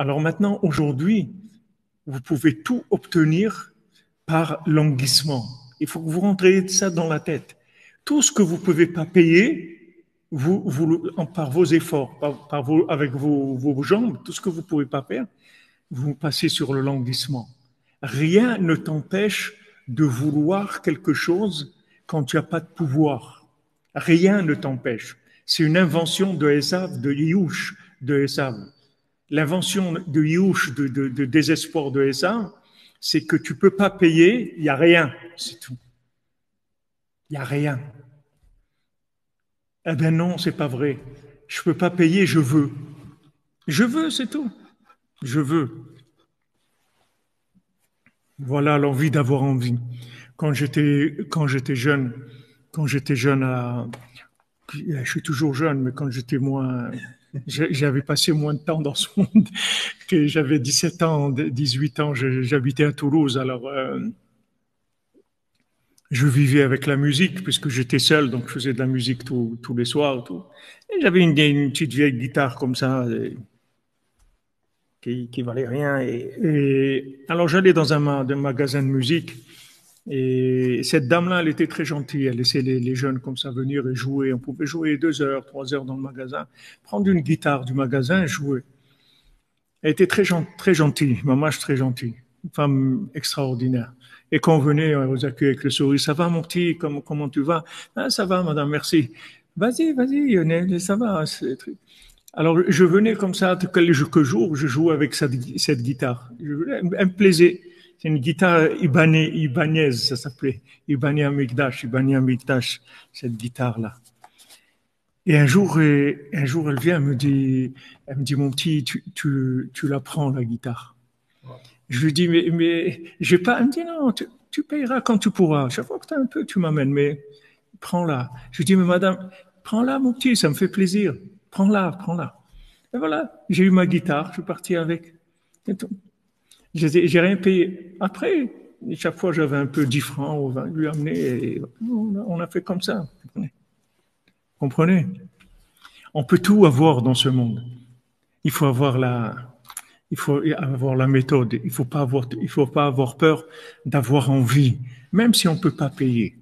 Alors maintenant, aujourd'hui, vous pouvez tout obtenir par languissement. Il faut que vous rentriez ça dans la tête. Tout ce que vous ne pouvez pas payer, par vos efforts, avec vos jambes, tout ce que vous ne pouvez pas faire, vous passez sur le languissement. Rien ne t'empêche de vouloir quelque chose quand tu n'as pas de pouvoir. Rien ne t'empêche. C'est une invention de Esav, de Yush, de Esav. L'invention de Yush, de désespoir de Esav, c'est que tu ne peux pas payer, il n'y a rien, c'est tout. Il n'y a rien. Eh bien non, c'est pas vrai. Je ne peux pas payer, je veux. Je veux, c'est tout. Je veux. Voilà l'envie d'avoir envie. Quand j'étais jeune je suis toujours jeune, mais quand j'étais moins, j'avais passé moins de temps dans ce monde, que j'avais 17 ans, 18 ans, j'habitais à Toulouse, alors je vivais avec la musique puisque j'étais seul, donc je faisais de la musique tous les soirs, tout. Et j'avais une petite vieille guitare comme ça, qui valait rien. Et alors j'allais dans un magasin de musique. Et cette dame-là, elle était très gentille. Elle laissait les jeunes comme ça venir et jouer. On pouvait jouer 2 heures, 3 heures dans le magasin, prendre une guitare du magasin et jouer. Elle était très gentille, maman, très gentille, une femme extraordinaire. Et quand on venait, on vous accueillait avec le sourire. Ça va, mon petit, comment tu vas? Ah, ça va, madame, merci. Vas-y, ça va. Alors, je venais comme ça, quelques jours, je jouais avec cette guitare. Elle me plaisait. C'est une guitare ibanaise, ça s'appelait. Ibani Amikdash, cette guitare-là. Et un jour, elle vient, elle me dit, mon petit, tu la prends, la guitare. Je lui dis, mais, j'ai pas, elle me dit, non, tu payeras quand tu pourras. Chaque fois que tu as un peu, tu m'amènes, mais prends-la. Je lui dis, mais madame, prends-la, mon petit, ça me fait plaisir. Prends-la. Et voilà, j'ai eu ma guitare, je suis parti avec. Et tout. J'ai rien payé. Après, chaque fois, j'avais un peu 10 francs au vin, lui amener, et on a fait comme ça. Comprenez? On peut tout avoir dans ce monde. Il faut avoir il faut avoir la méthode. Il faut pas avoir peur d'avoir envie, même si on peut pas payer.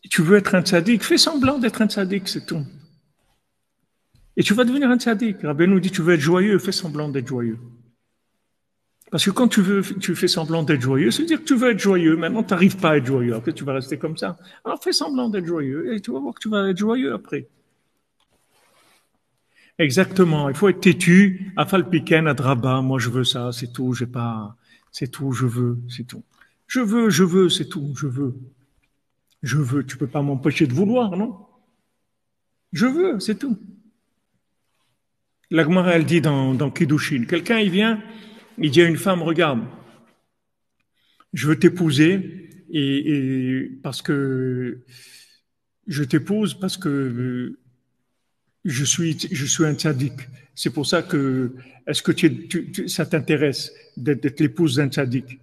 Tu veux être un tzaddik, fais semblant d'être un tzaddik, c'est tout. Et tu vas devenir un tzaddik. Rabbi nous dit, tu veux être joyeux, fais semblant d'être joyeux. Parce que quand tu fais semblant d'être joyeux, c'est-à-dire que tu veux être joyeux, maintenant tu n'arrives pas à être joyeux, après tu vas rester comme ça. Alors fais semblant d'être joyeux et tu vas voir que tu vas être joyeux après. Exactement, il faut être têtu, afalpiken, adraba, moi je veux ça, c'est tout, j'ai pas, c'est tout, je veux, c'est tout. Je veux, c'est tout, je veux. Je veux, tu peux pas m'empêcher de vouloir, non? Je veux, c'est tout. La Gemara, elle dit dans Kiddushin, quelqu'un il vient, il dit à une femme, regarde, je veux t'épouser et parce que je t'épouse parce que je suis un tzaddik. C'est pour ça que est-ce que ça t'intéresse d'être l'épouse d'un tzaddik?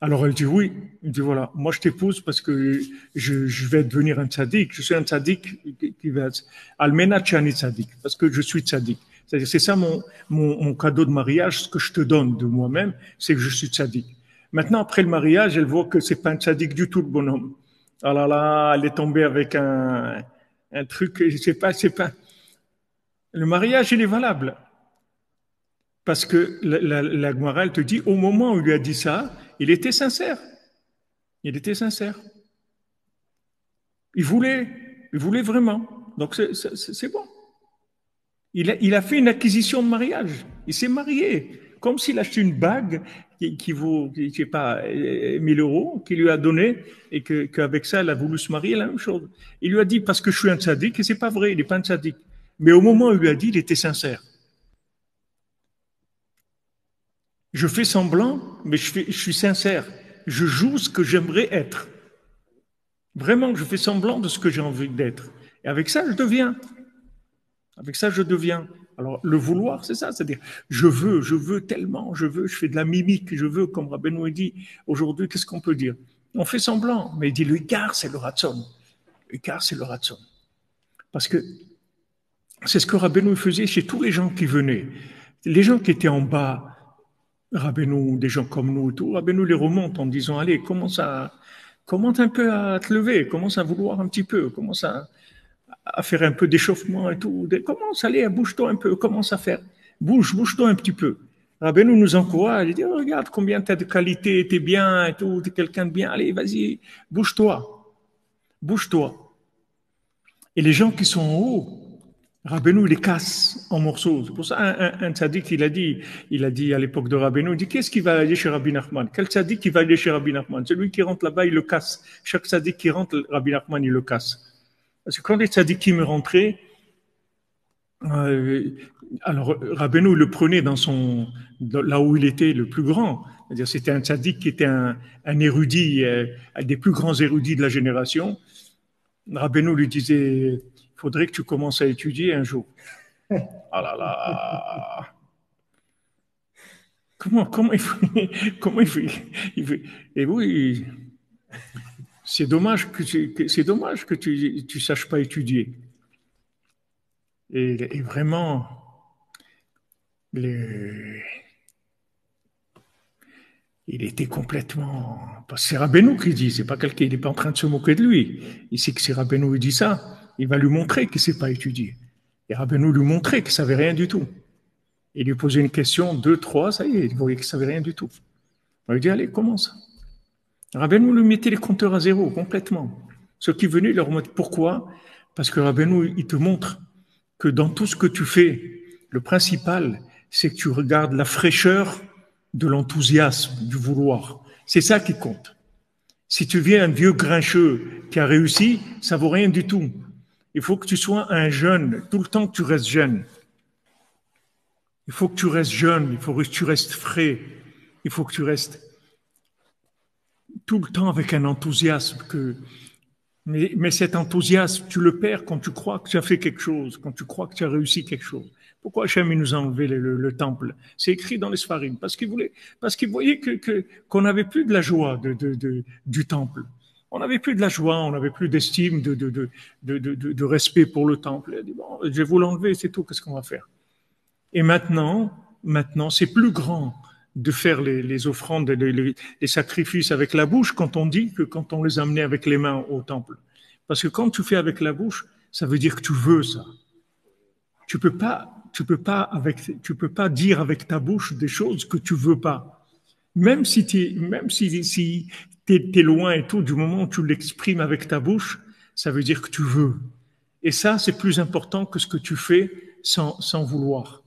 Alors elle dit oui. Il dit voilà, moi je t'épouse parce que je vais devenir un tzaddik. Je suis un tzaddik qui va être almena tchani tzaddik parce que je suis tzaddik. C'est-à-dire c'est ça mon cadeau de mariage, ce que je te donne de moi-même, c'est que je suis tzaddik. Maintenant après le mariage, elle voit que c'est pas un tzaddik du tout le bonhomme. Ah là là, elle est tombée avec un truc, c'est pas. Le mariage il est valable. Parce que la Gemara, elle te dit, au moment où il lui a dit ça, il était sincère. Il était sincère. Il voulait vraiment. Donc c'est bon. Il a fait une acquisition de mariage. Il s'est marié. Comme s'il achetait une bague qui vaut, je sais pas, 1000 euros, qu'il lui a donné, et qu'avec ça, elle a voulu se marier, la même chose. Il lui a dit, parce que je suis un tzaddik, et c'est pas vrai, il n'est pas un tzaddik. Mais au moment où il lui a dit, il était sincère. Je fais semblant, mais je suis sincère. Je joue ce que j'aimerais être. Vraiment, je fais semblant de ce que j'ai envie d'être. Et avec ça, je deviens. Avec ça, je deviens. Alors, le vouloir, c'est ça, c'est-à-dire, je veux tellement, je fais de la mimique, je veux, comme Rabbeinu dit, aujourd'hui, qu'est-ce qu'on peut dire? On fait semblant, mais il dit, le ikar, c'est le ratson. Le ikar, c'est le ratson. Parce que C'est ce que Rabbeinu faisait chez tous les gens qui venaient. Les gens qui étaient en bas, Rabbeinu, des gens comme nous et tout, Rabbeinu les remonte en disant, allez, commence un peu à te lever, commence à vouloir un petit peu, commence à faire un peu d'échauffement et tout. Commence, allez, bouge-toi un peu, commence à faire. Bouge-toi un petit peu. Rabbeinu nous encourage, il dit, oh, regarde combien tu as de qualité, t'es bien et tout, t'es quelqu'un de bien, allez, vas-y, bouge-toi, bouge-toi. Et les gens qui sont en haut, Rabbeinu il les casse en morceaux. C'est pour ça un tzaddik, il a dit à l'époque de Rabbeinu, il dit, qu'est-ce qui va aller chez Rabbi Nachman? Quel tzaddik qui va aller chez Rabbi Nachman? Celui qui rentre là-bas, il le casse. Chaque tzaddik qui rentre, Rabbi Nachman, il le casse. Parce que quand les tzaddikim rentraient, euh, alors Rabbeinu le prenait là où il était le plus grand. C'est-à-dire c'était un tzaddik qui était un érudit, un des plus grands érudits de la génération. Rabbeinu lui disait, il faudrait que tu commences à étudier un jour. Ah là là. Comment il faut, comment et oui, c'est dommage que tu saches pas étudier. Et vraiment, les, il était complètement, parce que c'est Rabbeinu qui dit, c'est pas quelqu'un, il n'est pas en train de se moquer de lui. Il sait que si Rabbeinu lui dit ça, il va lui montrer qu'il ne sait pas étudier. Et Rabbeinu lui montrait qu'il ne savait rien du tout. Il lui posait une question, deux, trois, ça y est, il voyait qu'il ne savait rien du tout. On lui dit, allez, commence. Rabbeinu lui mettait les compteurs à zéro, complètement. Ceux qui venaient, leur montraient pourquoi? Parce que Rabbeinu, il te montre que dans tout ce que tu fais, le principal, c'est que tu regardes la fraîcheur de l'enthousiasme, du vouloir. C'est ça qui compte. Si tu viens un vieux grincheux qui a réussi, ça vaut rien du tout. Il faut que tu sois un jeune, tout le temps que tu restes jeune. Il faut que tu restes jeune, il faut que tu restes frais, il faut que tu restes tout le temps avec un enthousiasme mais cet enthousiasme, tu le perds quand tu crois que tu as fait quelque chose, quand tu crois que tu as réussi quelque chose. Pourquoi Hachem nous a enlevé le temple? C'est écrit dans les Sfarim, parce qu'il voyait qu'on n'avais plus de la joie du temple. On n'avait plus de la joie, on n'avait plus d'estime, de respect pour le temple. Il a dit, bon, je vais vous l'enlever, c'est tout, qu'est-ce qu'on va faire? Et maintenant, c'est plus grand de faire les offrandes, les sacrifices avec la bouche quand on dit que quand on les amenait avec les mains au temple. Parce que quand tu fais avec la bouche, ça veut dire que tu veux ça. Tu peux pas dire avec ta bouche des choses que tu veux pas. Même si t'es loin et tout, du moment où tu l'exprimes avec ta bouche, ça veut dire que tu veux. Et ça, c'est plus important que ce que tu fais sans vouloir.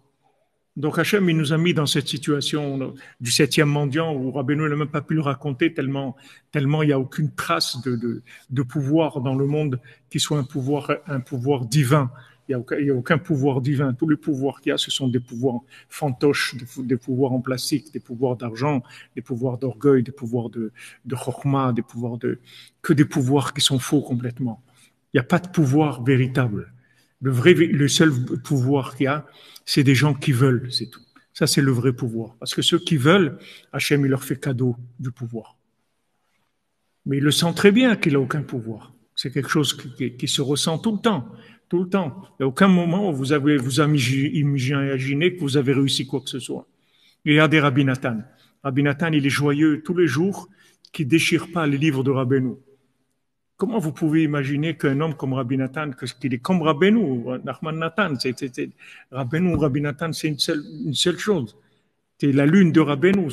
Donc Hachem, il nous a mis dans cette situation du septième mendiant où Rabbeinu n'a même pas pu le raconter tellement il n'y a aucune trace de pouvoir dans le monde qui soit un pouvoir divin. Il n'y a aucun pouvoir divin. Tous les pouvoirs qu'il y a, ce sont des pouvoirs fantoches, des pouvoirs en plastique, des pouvoirs d'argent, des pouvoirs d'orgueil, des pouvoirs de chorma, que des pouvoirs qui sont faux complètement. Il n'y a pas de pouvoir véritable. Le seul pouvoir qu'il y a, c'est des gens qui veulent, c'est tout. Ça, c'est le vrai pouvoir. Parce que ceux qui veulent, Hachem, il leur fait cadeau du pouvoir. Mais il le sent très bien qu'il n'a aucun pouvoir. C'est quelque chose qui se ressent tout le temps. Tout le temps. Il n'y a aucun moment où vous imaginez que vous avez réussi quoi que ce soit. Regardez Rabbi Nathan. Rabbi Nathan, il est joyeux tous les jours, qui ne déchire pas les livres de Rabbeinu. Comment vous pouvez imaginer qu'un homme comme Rabbi Nathan, qu'il est comme Rabbeinu, Nachman Nathan, Rabbeinu, Rabbi Nathan, c'est une seule chose. C'est la lune de Rabbeinu.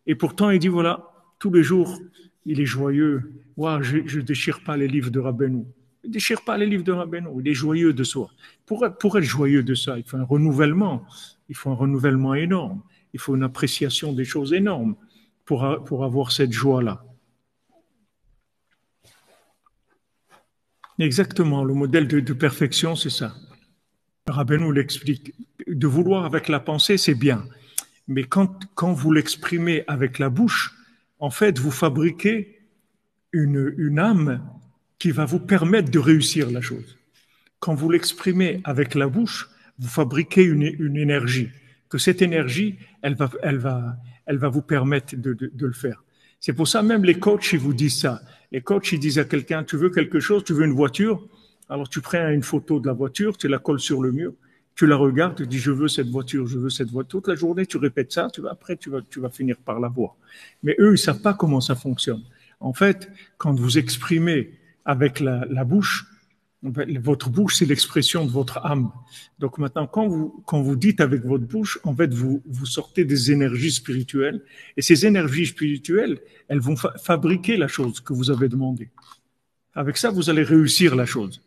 Et pourtant, il dit, voilà, tous les jours, il est joyeux. Wow, je déchire pas les livres de Rabbeinu. Il déchire pas les livres de Rabbeinu. Il est joyeux de soi. Pour être joyeux de ça, il faut un renouvellement. Il faut un renouvellement énorme. Il faut une appréciation des choses énormes pour avoir cette joie-là. Exactement, le modèle de perfection, c'est ça. Rabbeinu l'explique. De vouloir avec la pensée, c'est bien. Mais quand vous l'exprimez avec la bouche, en fait, vous fabriquez une âme qui va vous permettre de réussir la chose. Quand vous l'exprimez avec la bouche, vous fabriquez une énergie. Que cette énergie, elle va vous permettre de le faire. C'est pour ça même les coachs, ils vous disent ça. Les coachs, ils disent à quelqu'un, tu veux quelque chose, tu veux une voiture, Alors tu prends une photo de la voiture, tu la colles sur le mur, tu la regardes, tu dis je veux cette voiture, je veux cette voiture. Toute la journée, tu répètes ça, après tu vas finir par l'avoir. Mais eux, ils savent pas comment ça fonctionne. En fait, quand vous exprimez avec la bouche, votre bouche, c'est l'expression de votre âme. Donc maintenant, quand vous dites avec votre bouche, en fait, vous sortez des énergies spirituelles. Et ces énergies spirituelles, elles vont fabriquer la chose que vous avez demandée. Avec ça, vous allez réussir la chose.